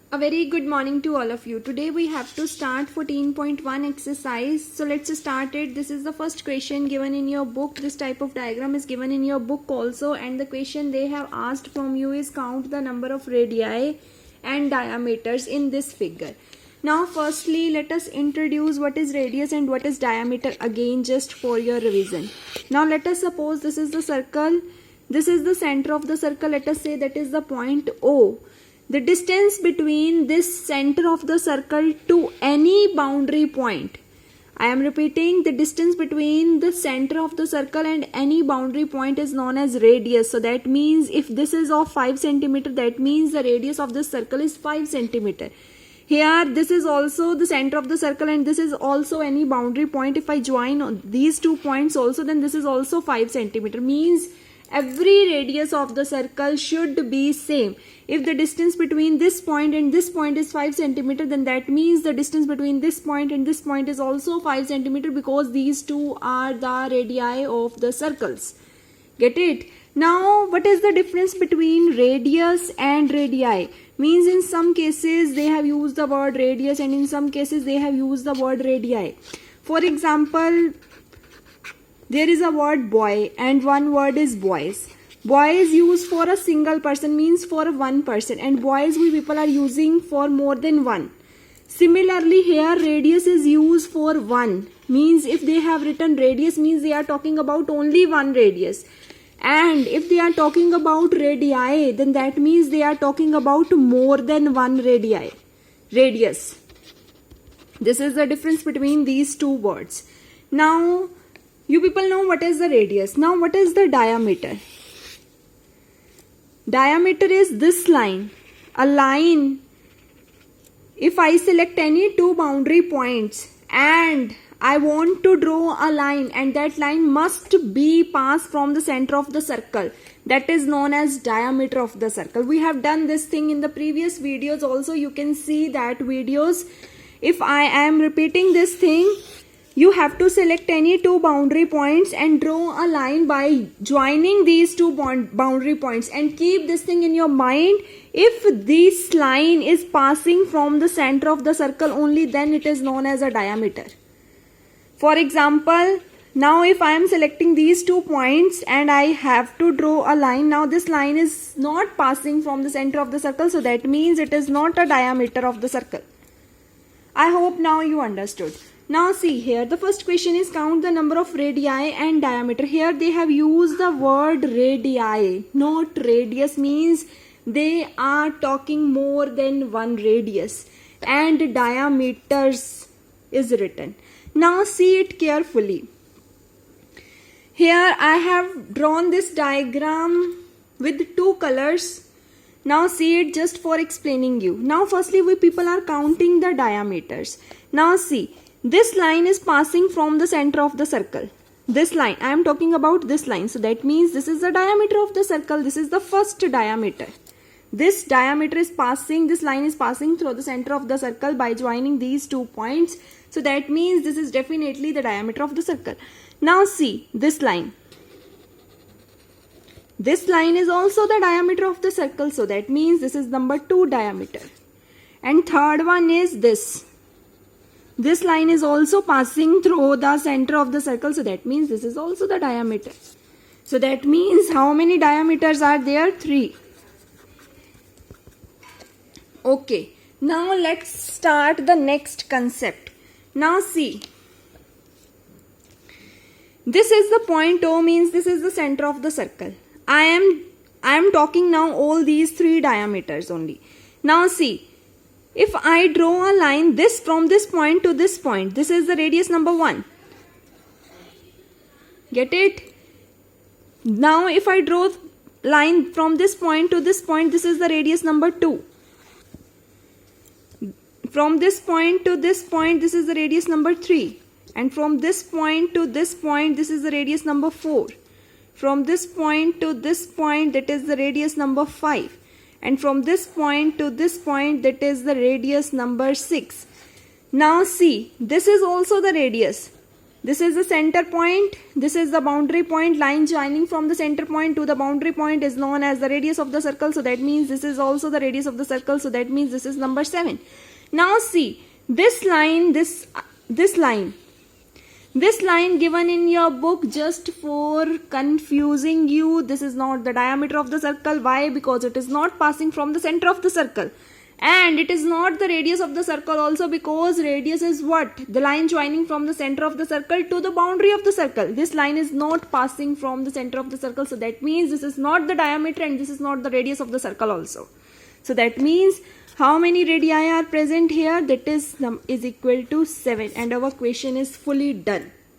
A very good morning to all of you. Today we have to start 14.1 exercise. So let's start it. This is the first question given in your book. This type of diagram is given in your book also, and the question they have asked from you is count the number of radii and diameters in this figure. Now firstly let us introduce what is radius and what is diameter again, just for your revision. Now let us suppose this is the circle. This is the center of the circle. Let us say that is the point O. The distance between this center of the circle to any boundary point, I am repeating, the distance between the center of the circle and any boundary point is known as radius. So that means if this is of 5 centimeter, that means the radius of this circle is 5 centimeter. Here this is also the center of the circle and this is also any boundary point. If I join these 2 points also, then this is also 5 centimeter. Means every radius of the circle should be same. If the distance between this point and this point is 5 centimeter, then that means the distance between this point and this point is also 5 centimeter, because these two are the radii of the circles. Get it? Now what is the difference between radius and radii? Means in some cases they have used the word radius and in some cases they have used the word radii. For example, there is a word boy and one word is boys. Boy is used for a single person, means for one person, and boys we people are using for more than one. Similarly here radius is used for one, means if they have written radius means they are talking about only one radius, and if they are talking about radii then that means they are talking about more than one radius. This is the difference between these two words. Now you people know what is the radius. Now what is the diameter? Diameter is this line. A line, if I select any two boundary points and I want to draw a line and that line must be passed from the center of the circle, that is known as diameter of the circle. We have done this thing in the previous videos also. You can see that videos. If I am repeating this thing, you have to select any two boundary points and draw a line by joining these two boundary points, and keep this thing in your mind. If this line is passing from the center of the circle only, then it is known as a diameter. For example, now if I am selecting these 2 points and I have to draw a line, now this line is not passing from the center of the circle, so that means it is not a diameter of the circle. I hope now you understood. Now see here, the first question is count the number of radii and diameter. Here they have used the word radii, not radius, means they are talking more than one radius, and diameters is written. Now see it carefully. Here I have drawn this diagram with 2 colors. Now see it just for explaining you. Now firstly we people are counting the diameters. Now see, this line is passing from the center of the circle. This line, I am talking about this line. So that means this is the diameter of the circle. This is the first diameter. This diameter is passing, this line is passing through the center of the circle by joining these 2 points. So that means this is definitely the diameter of the circle. Now see this line. This line is also the diameter of the circle. So that means this is number 2 diameter. And third one is this. This line is also passing through the center of the circle. So that means this is also the diameter. So that means how many diameters are there? 3. Okay. Now let's start the next concept. Now see. This is the point O, means this is the center of the circle. I am talking now all these 3 diameters only. Now see. If I draw a line this from this point to this point, this is the radius number 1. Get it? Now if I draw line from this point to this point, this is the radius number 2. From this point to this point, this is the radius number 3. And from this point to this point, this is the radius number 4. From this point to this point, that is the radius number 5. And from this point to this point, that is the radius number 6. Now see, this is also the radius. This is the center point. This is the boundary point. Line joining from the center point to the boundary point is known as the radius of the circle. So that means this is also the radius of the circle. So that means this is number 7. Now see, this line, this line given in your book just for confusing you. This is not the diameter of the circle. Why? Because it is not passing from the center of the circle. And it is not the radius of the circle also, because radius is what? The line joining from the center of the circle to the boundary of the circle. This line is not passing from the center of the circle. So that means this is not the diameter and this is not the radius of the circle also. So that means how many radii are present here? That is equal to 7, and our question is fully done.